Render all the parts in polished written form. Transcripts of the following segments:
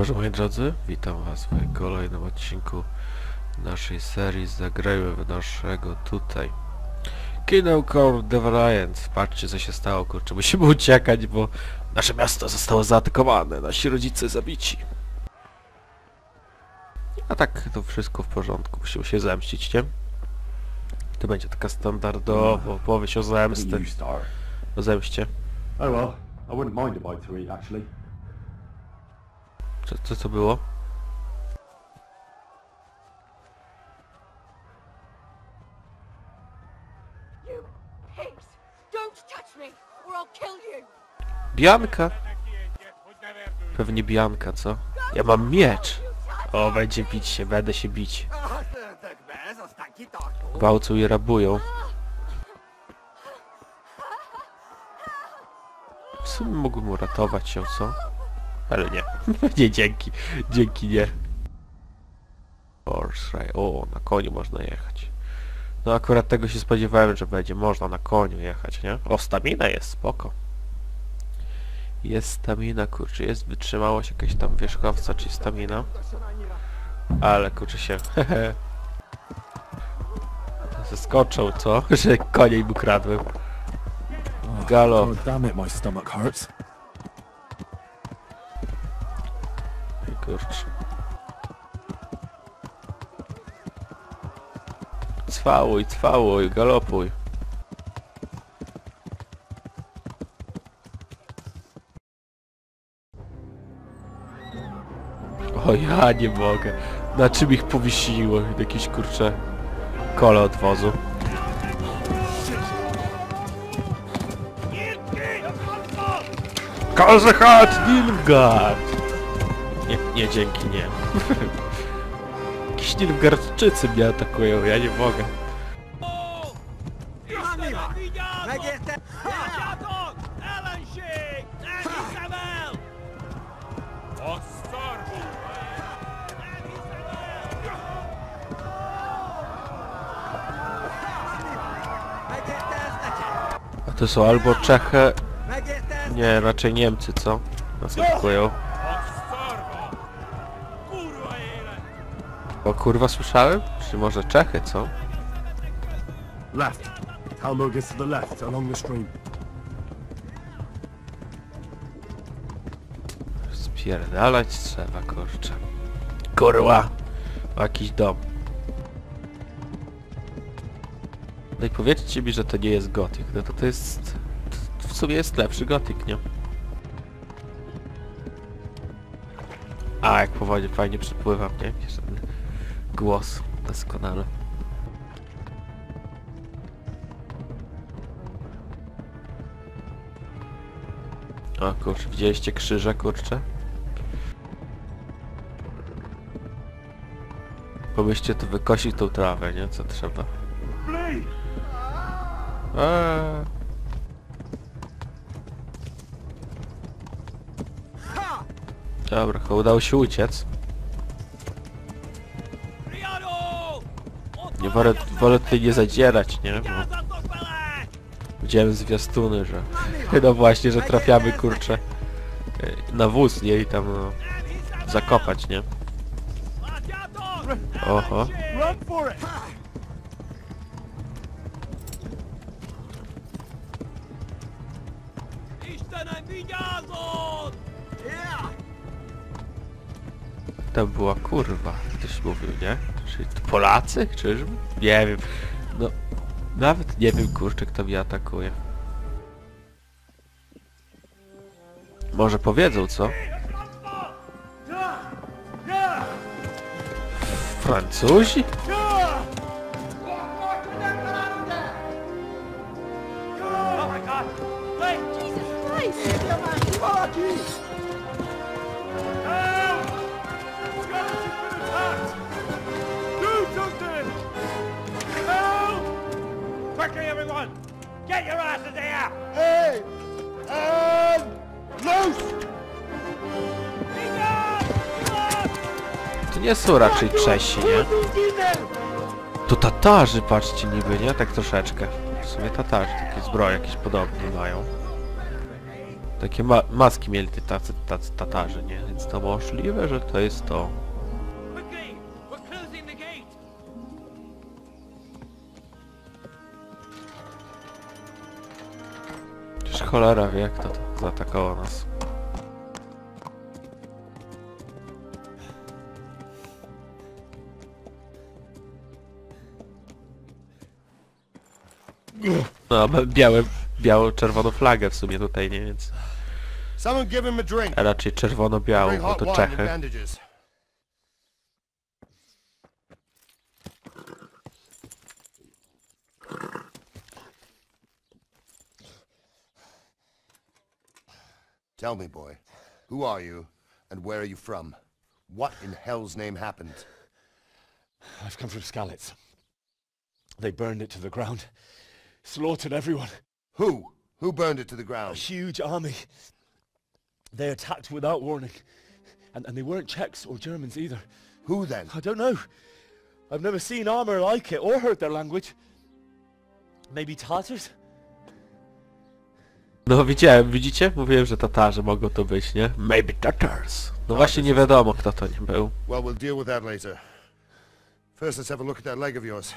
Cześć moi drodzy, witam was w kolejnym odcinku naszej serii Zagrajmy w naszego tutaj Come Deliverance. Patrzcie co się stało, kurczę, musimy uciekać, bo nasze miasto zostało zaatakowane, nasi rodzice zabici. A tak to wszystko w porządku, musimy się zemścić, nie? To będzie taka standardowa opowieść o zemsty. O zemście. Oh well, I wouldn't mind a bite to eat actually. Co to było? You pigs! Don't touch me, or I'll kill you! Bianka? Pewnie Bianka, co? Ja mam miecz! O, będzie bić się, będę się bić. Gwałcą i rabują. W sumie mógłbym uratować się, co? Ale nie. Nie, dzięki. Dzięki, nie. O, na koniu można jechać. No akurat tego się spodziewałem, że będzie można na koniu jechać, nie? O, stamina jest, spoko. Jest stamina, kurczę, jest wytrzymałość jakaś tam wierzchowca, czy stamina. Ale kurczę się... Zeskoczą, co? Że koniej mu kradłem. Galo. Kurczę. Cwałuj, galopuj. O, ja nie mogę. Na czym ich powiesiło? Jakieś kurcze kole od wozu. Kozechat Nilfgaard! Nie, dzięki, nie. Jakieś Nilfgaardczycy mnie atakują, ja nie mogę. A to są albo Czechy... Nie, raczej Niemcy, co? Nas atakują. O kurwa, słyszałem? Czy może Czechy, co? Left. Talmud is to the left, along the stream. Spierdalać trzeba, kurczę. Kurwa! O, jakiś dom. No i powiedzcie mi, że to nie jest gotyk. No to jest... W sumie jest lepszy gotyk, nie? A, jak po wodzie fajnie przepływam, nie? Głos doskonale. O kurczę, widzieliście krzyże, kurczę? Pomyślcie, to wykosić tą trawę, nie? Co trzeba. Dobra, udało się uciec. Nie wolę tutaj nie zadzierać, nie? Bo widziałem zwiastuny, że... No właśnie, że trafiamy, kurczę, na wóz, nie? I tam, no, zakopać, nie? Oho. To była kurwa, ktoś mówił, nie? Czy to Polacy? Czyżby? Nie wiem. No, nawet nie wiem, kurczę, kto mnie atakuje. Może powiedzą, co? Francuzi? Quickly, everyone! Get your asses here! Hey! Loose! To nie są raczej Czesi, nie? To Tatarzy, patrzcie niby, nie? Tak troszeczkę. W sumie Tatarzy takie zbroje jakieś podobne mają. Takie maski mieli tacy Tatarzy, nie? Więc to możliwe, że to jest to. Quickly! We're closing the gate! Przecież cholera wie, kto to zaatakował nas. No, mamy biało-czerwoną flagę w sumie tutaj, nie? Więc... Someone give him a drink. A raczej czerwono-białą, Bring bo hot to wine and Czechy. bandages. Tell me, boy, who are you and where are you from? What in hell's name happened? I've come from Skalitz. They burned it to the ground. Slaughtered everyone. Who? Who burned it to the A ground? huge army. They attacked without warning. And they weren't Czechs or Germans either. Who then? I don't know. I've never seen armor like it or heard their language. Maybe Tatars? No widziałem, widzicie? Mówiłem, że Tatarzy mogą to być, nie? Maybe Tatars. No właśnie nie wiadomo, kto to nie był. Well, we'll deal with that later. First, let's have a look at that leg of yours.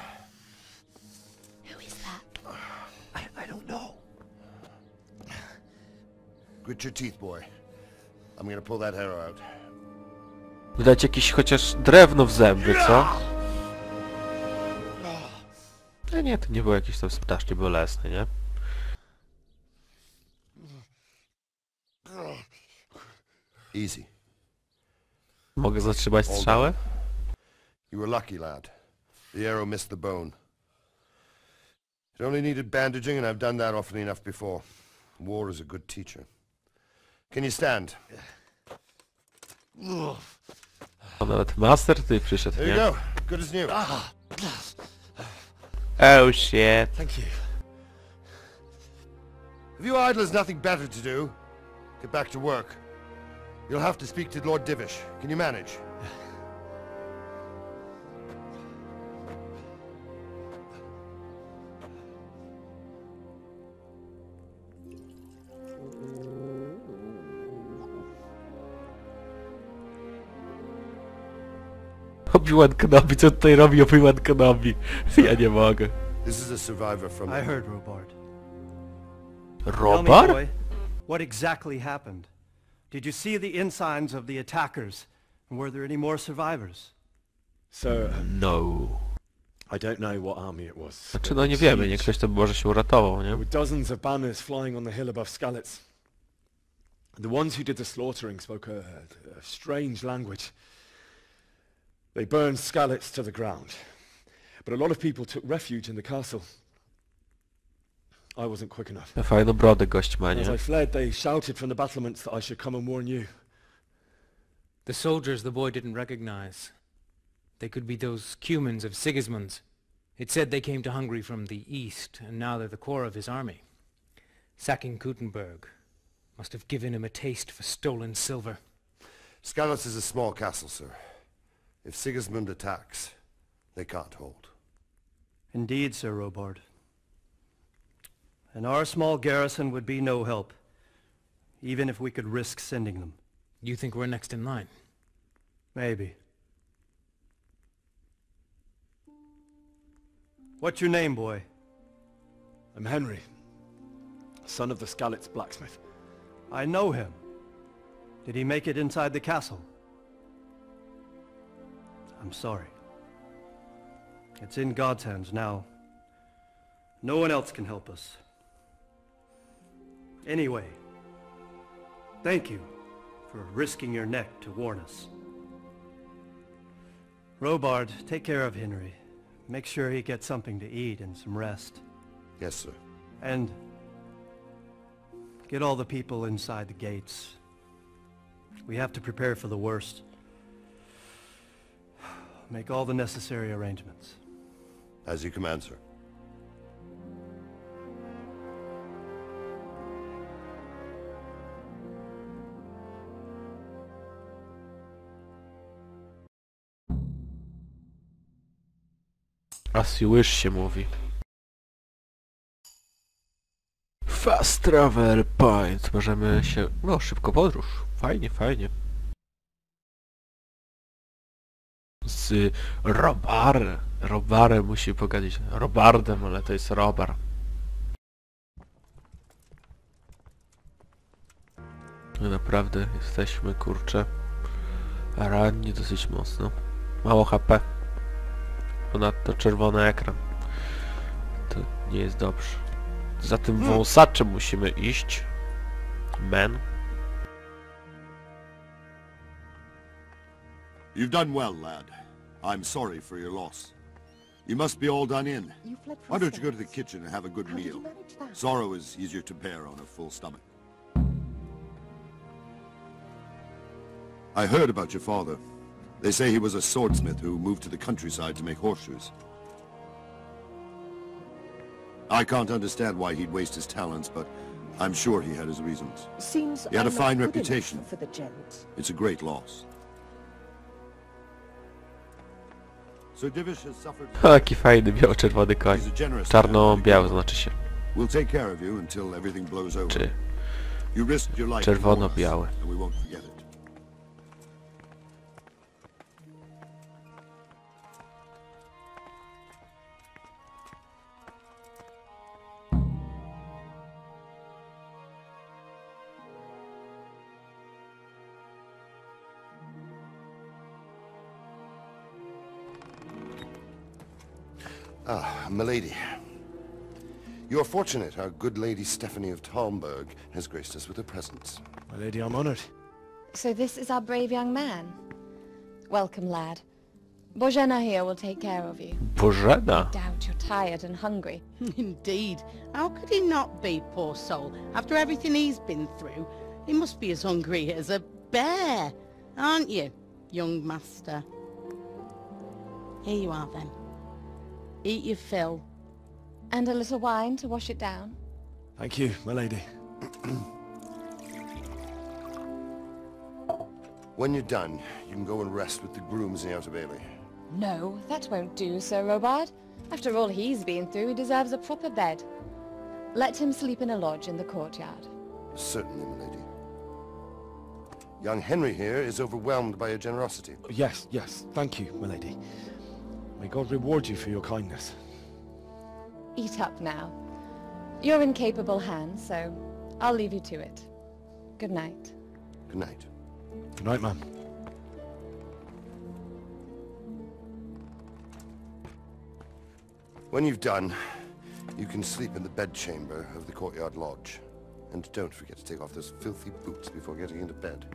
Who is that? I don't know. Grit your teeth, boy. I'm gonna pull that hair out. Widać jakieś chociaż drewno w zęby, co? No nie, to nie było jakieś tam strasznie bolesne, nie? Easy. Mogę zatrzymać strzałę? You were lucky, lad. The arrow missed the bone. It only needed bandaging, and I've done that often enough before. War is a good teacher. Can you stand? A nawet master tutaj przyszedł, There you nie? go. Good as new. Oh shit. Thank you. If you idlers nothing better to do, get back to work. You'll have to speak to Lord Divish. Can you manage? Obi-Wan Kenobi, co tutaj robi Obi-Wan Kenobi? Ja nie mogę. This is a survivor from... I heard, Robard. Tell me, Robar? boy, what exactly happened? Did you see the ensigns of the attackers? And were there any more survivors? Sir, No. I don't know what army it was. Znaczy but no it nie was wiemy, nie huge. ktoś to może się uratował, There nie? were dozens of banners flying on the hill above Skalitz. The ones who did the slaughtering spoke a strange language. They burned Skalitz to the ground. But a lot of people took refuge in the castle. I wasn't quick enough. Fajną brodę gość ma, As nie? I fled, they shouted from the battlements that I should come and warn you. The soldiers the boy didn't recognize. They could be those Cumans of Sigismund's. It said they came to Hungary from the east, and now they're the core of his army. Sacking Kuttenberg must have given him a taste for stolen silver. Skalitz is a small castle, sir. If Sigismund attacks, they can't hold. Indeed, Sir Robard. And our small garrison would be no help, even if we could risk sending them. You think we're next in line? Maybe. What's your name, boy? I'm Henry, son of the Skalitz blacksmith. I know him. Did he make it inside the castle? I'm sorry. It's in God's hands now. No one else can help us. Anyway, thank you for risking your neck to warn us. Robard, take care of Henry. Make sure he gets something to eat and some rest. Yes, sir. And get all the people inside the gates. We have to prepare for the worst. Make all the necessary arrangements. As you command, sir. As you wish się mówi. Fast travel point. Możemy się... No, szybko podróż. Fajnie, fajnie. Z Robarem. Robarem musi pogadać. Robardem, ale to jest Robar. My naprawdę jesteśmy, kurczę, ranni dosyć mocno. Mało HP. Ponadto czerwony ekran. To nie jest dobrze. Za tym wąsaczem musimy iść. Men. You've done well, lad. I'm sorry for your loss. You must be all done in. Why don't you go to the kitchen and have a good meal? Sorrow is easier to bear on a full stomach. I heard about your father. They say he was a swordsmith who moved to the countryside to make horseshoes. I can't understand why he'd waste his talents, but I'm sure he had his reasons. Seems He had a I'm not fine good enough reputation. for the gent. It's a great loss. Sir Divish has suffered. O, jaki fajny biało-czerwony koń. He's a generous man, Czarno-biały znaczy się. We'll take care of you until everything blows over. Czy You risked your life czerwono-biały. and we won't forget it. Ah, milady. You are fortunate our good lady Stephanie of Talmberg has graced us with her presence. My lady, I'm honored. So this is our brave young man. Welcome, lad. Bożena here will take care of you. Bożena? Doubt you're tired and hungry. Indeed. How could he not be, poor soul? After everything he's been through, he must be as hungry as a bear, aren't you, young master? Here you are, then. Eat your fill. And a little wine to wash it down. Thank you, my lady. When you're done, you can go and rest with the grooms in the Outer Bailey. No, that won't do, Sir Robard. After all he's been through, he deserves a proper bed. Let him sleep in a lodge in the courtyard. Certainly, milady. Young Henry here is overwhelmed by your generosity. Yes, yes, thank you, my lady. May God reward you for your kindness. Eat up now. You're in capable hands, so I'll leave you to it. Good night. Good night. Good night, ma'am. When you've done, you can sleep in the bedchamber of the courtyard lodge. And don't forget to take off those filthy boots before getting into bed.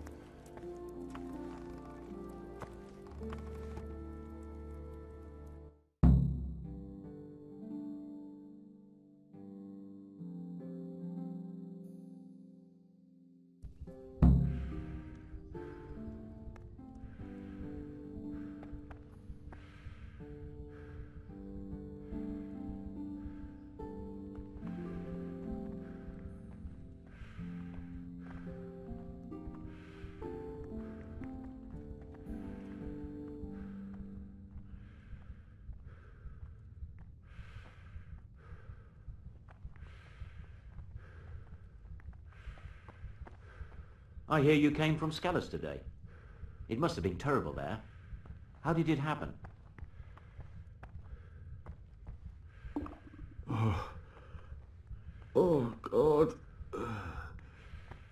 I hear you came from Scallas today. It must have been terrible there. How did it happen? Oh, God.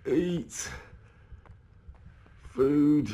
Eat. Food.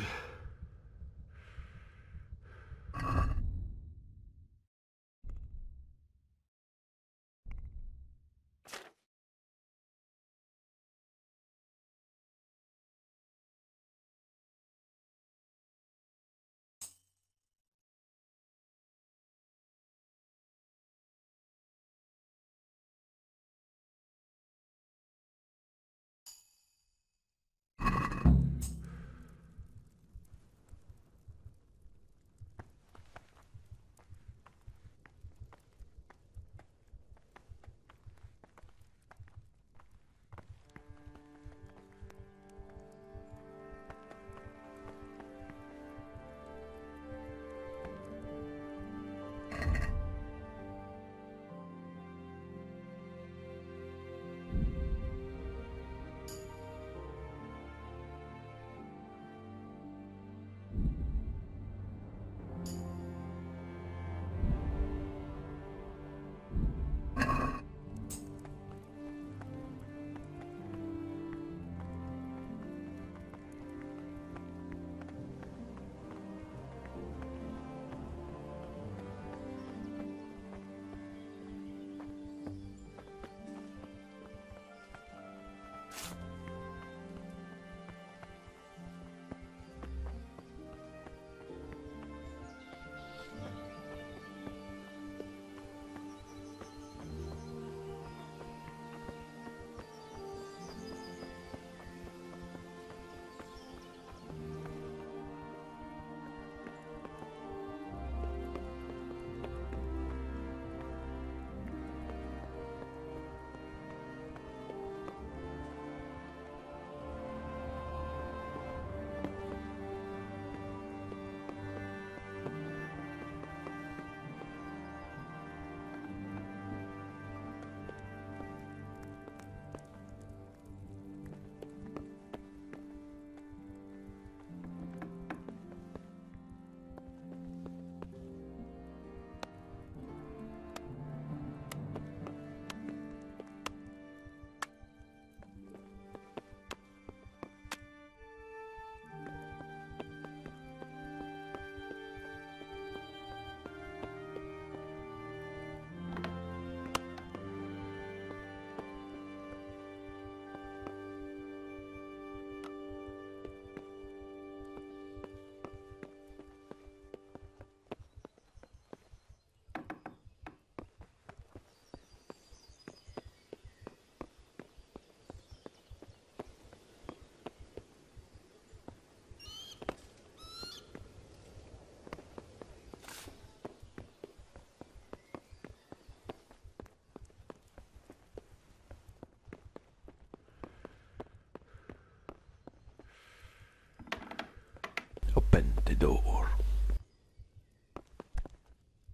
Open the door.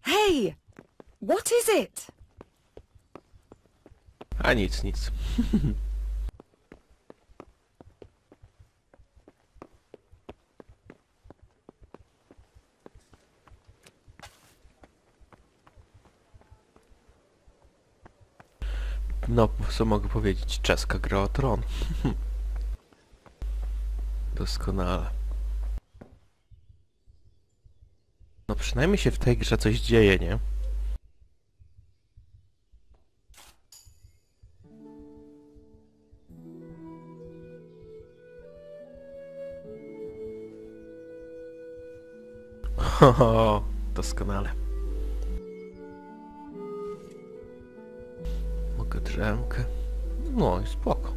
Hey! What is it? A nic, nic. No, co mogę powiedzieć? Czeska gra o tron. Doskonale. No przynajmniej się w tej grze coś dzieje, nie? Ho, doskonale. Mogę drzemkę. No i spoko.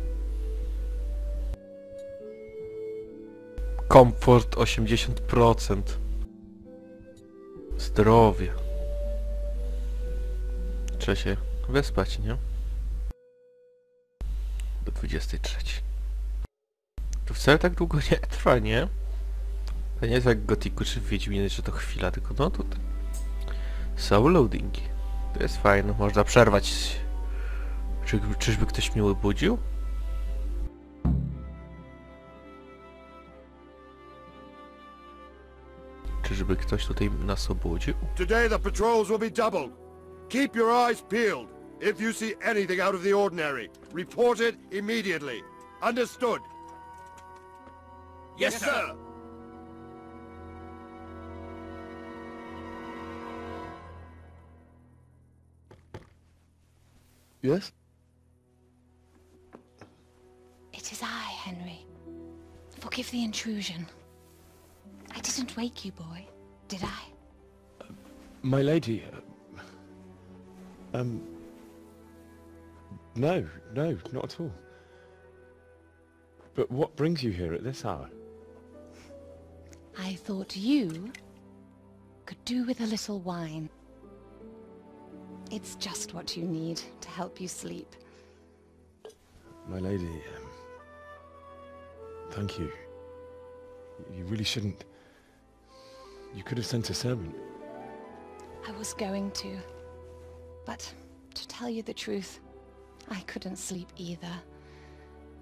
Komfort 80%. Zdrowie. Trzeba się wyspać, nie? Do 23. To wcale tak długo nie trwa, nie? To nie jest jak w Gothicu czy w Wiedźminie, że to chwila, tylko no tutaj. Są loadingi. To jest fajne, można przerwać. Czyżby ktoś mnie obudził? Czyżby ktoś tutaj nas obudził? Today the patrols will be doubled. Keep your eyes peeled. If you see anything out of the ordinary, report it immediately. Understood? Yes, sir. Yes? It is I, Henry. Forgive the intrusion. I didn't wake you, boy, did I? My lady... No, not at all. But what brings you here at this hour? I thought you could do with a little wine. It's just what you need to help you sleep. My lady, thank you. You really shouldn't... You could have sent a servant. I was going to. But, to tell you the truth, I couldn't sleep either.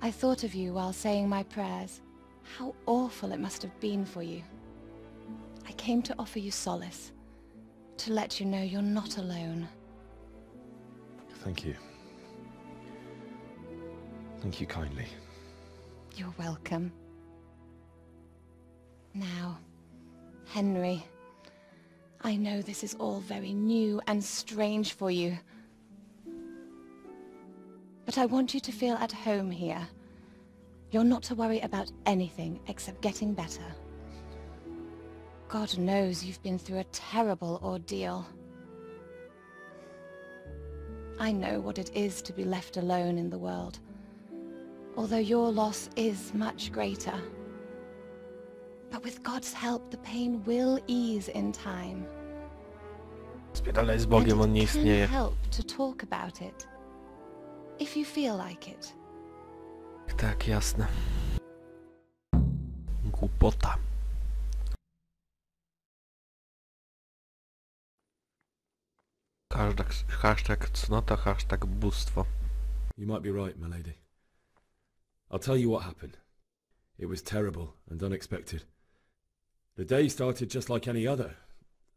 I thought of you while saying my prayers. How awful it must have been for you. I came to offer you solace. To let you know you're not alone. Thank you. Thank you kindly. You're welcome. Now, Henry, I know this is all very new and strange for you. But I want you to feel at home here. You're not to worry about anything except getting better. God knows you've been through a terrible ordeal. I know what it is to be left alone in the world, although your loss is much greater. But with God's help, the pain will ease in time. Spierdalaj z Bogiem, on nie And it can istnieje. help to talk about it, if you feel like it. Tak, jasne. Głupota. Hashtag cnota, hashtag bóstwo. You might be right, my lady. I'll tell you what happened. It was terrible and unexpected. The day started just like any other.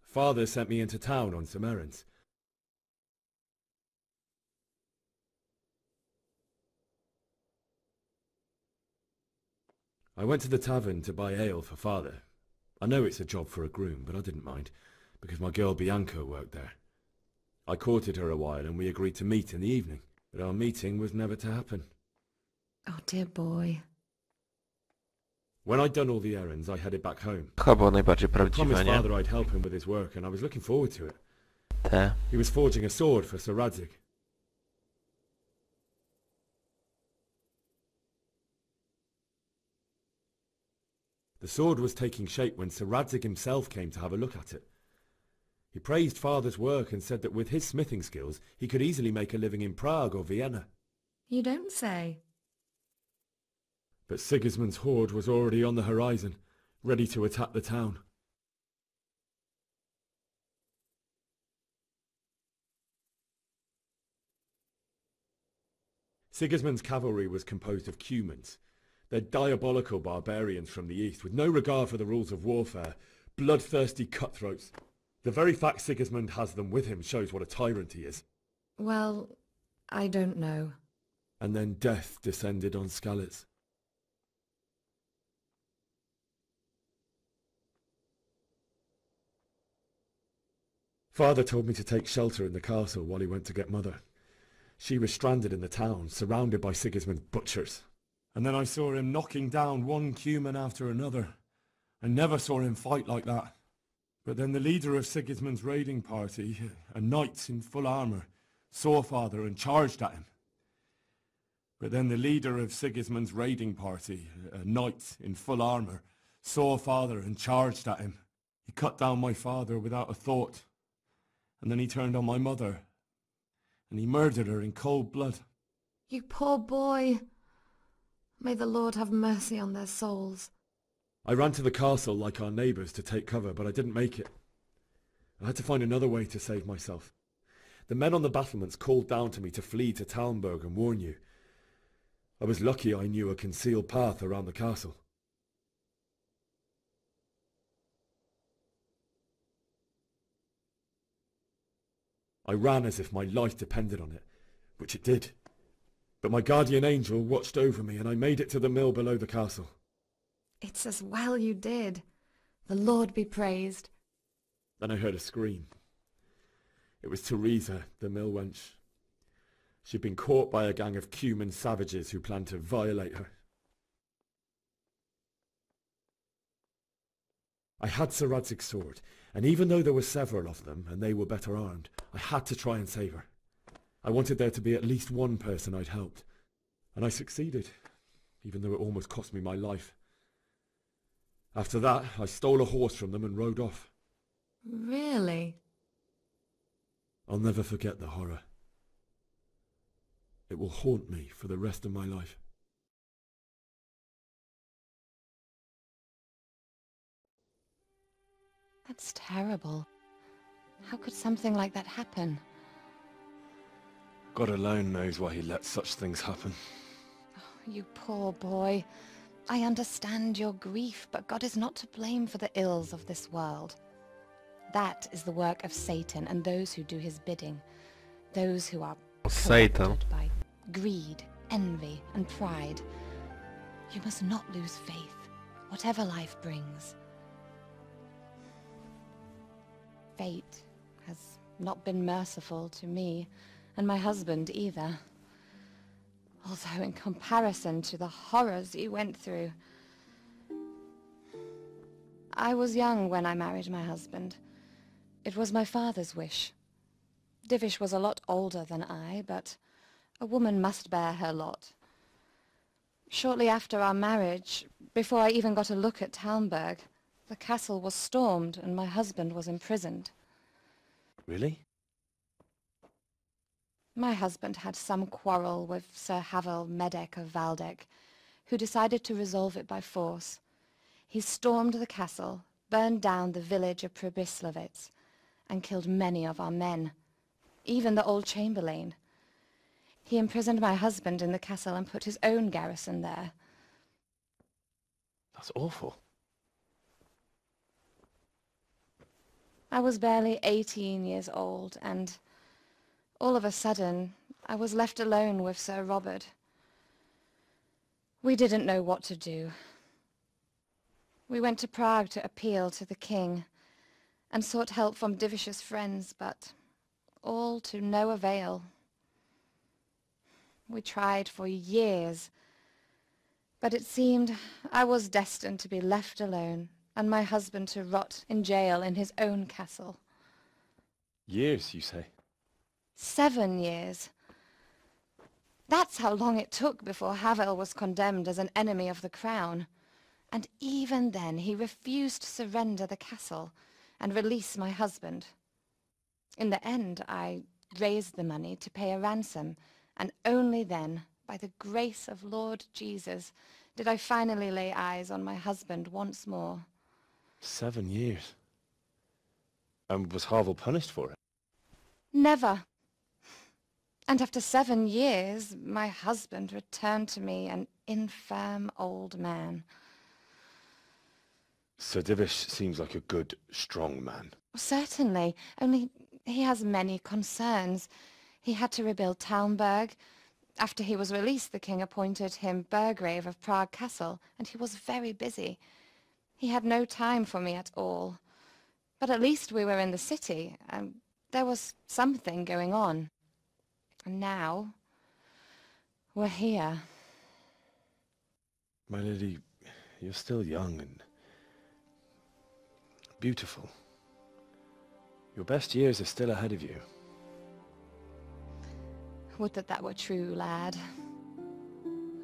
Father sent me into town on some errands. I went to the tavern to buy ale for Father. I know it's a job for a groom, but I didn't mind, because my girl Bianca worked there. I courted her a while and we agreed to meet in the evening, but our meeting was never to happen. Oh, dear boy. When I'd done all the errands, I headed back home. Chyba najbardziej I prawdziwe, promised nie? Father I'd help him with his work, and I was looking forward to it. Te. He was forging a sword for Sir Radzig. The sword was taking shape when Sir Radzig himself came to have a look at it. He praised Father's work and said that with his smithing skills, he could easily make a living in Prague or Vienna. You don't say. But Sigismund's horde was already on the horizon. ready to attack the town. Sigismund's cavalry was composed of cumans. They're diabolical barbarians from the east, with no regard for the rules of warfare, bloodthirsty cutthroats. The very fact Sigismund has them with him shows what a tyrant he is. Well, I don't know. And then death descended on Skalitz. Father told me to take shelter in the castle while he went to get Mother. She was stranded in the town, surrounded by Sigismund's butchers. And then I saw him knocking down one cuman after another. I never saw him fight like that. But then the leader of Sigismund's raiding party, a knight in full armour, saw Father and charged at him. But then the leader of Sigismund's raiding party, a knight in full armour, saw Father and charged at him. He cut down my father without a thought. And then he turned on my mother. And he murdered her in cold blood. You poor boy. May the Lord have mercy on their souls. I ran to the castle like our neighbours to take cover, but I didn't make it. I had to find another way to save myself. The men on the battlements called down to me to flee to Talmberg and warn you. I was lucky I knew a concealed path around the castle. I ran as if my life depended on it, which it did. But my guardian angel watched over me and I made it to the mill below the castle. It's as well you did. The Lord be praised. Then I heard a scream. It was Teresa, the mill wench. She'd been caught by a gang of Cuman savages who planned to violate her. I had Sir Radzig's sword, and even though there were several of them, and they were better armed, I had to try and save her. I wanted there to be at least one person I'd helped, and I succeeded, even though it almost cost me my life. After that, I stole a horse from them and rode off. Really? I'll never forget the horror. It will haunt me for the rest of my life. That's terrible. How could something like that happen? God alone knows why he let such things happen. Oh, you poor boy. I understand your grief, but God is not to blame for the ills of this world. That is the work of Satan and those who do his bidding. Those who are corrupted by greed, envy, and pride. You must not lose faith, whatever life brings. Fate has not been merciful to me, and my husband either. Although in comparison to the horrors you went through. I was young when I married my husband. It was my father's wish. Divish was a lot older than I, but a woman must bear her lot. Shortly after our marriage, before I even got a look at Talmberg, the castle was stormed and my husband was imprisoned. Really? My husband had some quarrel with Sir Havel Medek of Valdek, who decided to resolve it by force. He stormed the castle, burned down the village of Pribyslavitz, and killed many of our men, even the old chamberlain. He imprisoned my husband in the castle and put his own garrison there. That's awful. I was barely 18 years old, and all of a sudden, I was left alone with Sir Robert. We didn't know what to do. We went to Prague to appeal to the king, and sought help from Divish's friends, but all to no avail. We tried for years, but it seemed I was destined to be left alone, and my husband to rot in jail in his own castle. Years, you say? 7 years. That's how long it took before Havel was condemned as an enemy of the crown. And even then he refused to surrender the castle and release my husband. In the end, I raised the money to pay a ransom, and only then, by the grace of Lord Jesus, did I finally lay eyes on my husband once more. 7 years. And was Harville punished for it? Never. And after 7 years, my husband returned to me an infirm old man. Sir Divish seems like a good, strong man. Certainly, only he has many concerns. He had to rebuild Talmberg. After he was released, the king appointed him Burgrave of Prague Castle, and he was very busy. He had no time for me at all. But at least we were in the city, and there was something going on. And now, we're here. My lady, you're still young and beautiful. Your best years are still ahead of you. Would that that were true, lad.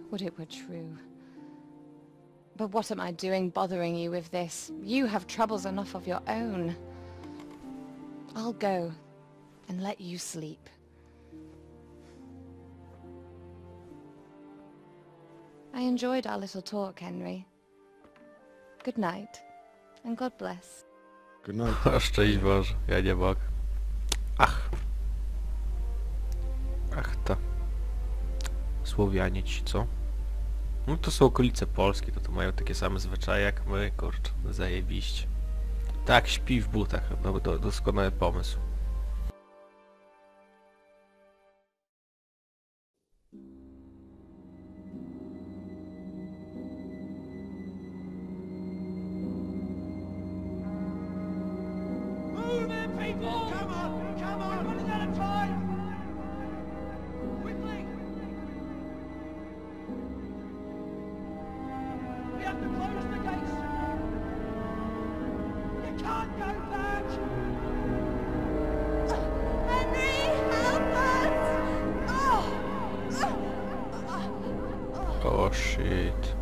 Would it were true. But what am I doing bothering you with this? You have troubles enough of your own. I'll go and let you sleep. I enjoyed our little talk, Henry. Good night, and God bless. Good night. Szczęść Boże, ja nie mogę. Ach to. Słowianie ci, co? No to są okolice Polski, to mają takie same zwyczaje jak my, kurczę, zajebiście. Tak, śpi w butach, no to doskonały pomysł. Oh shit.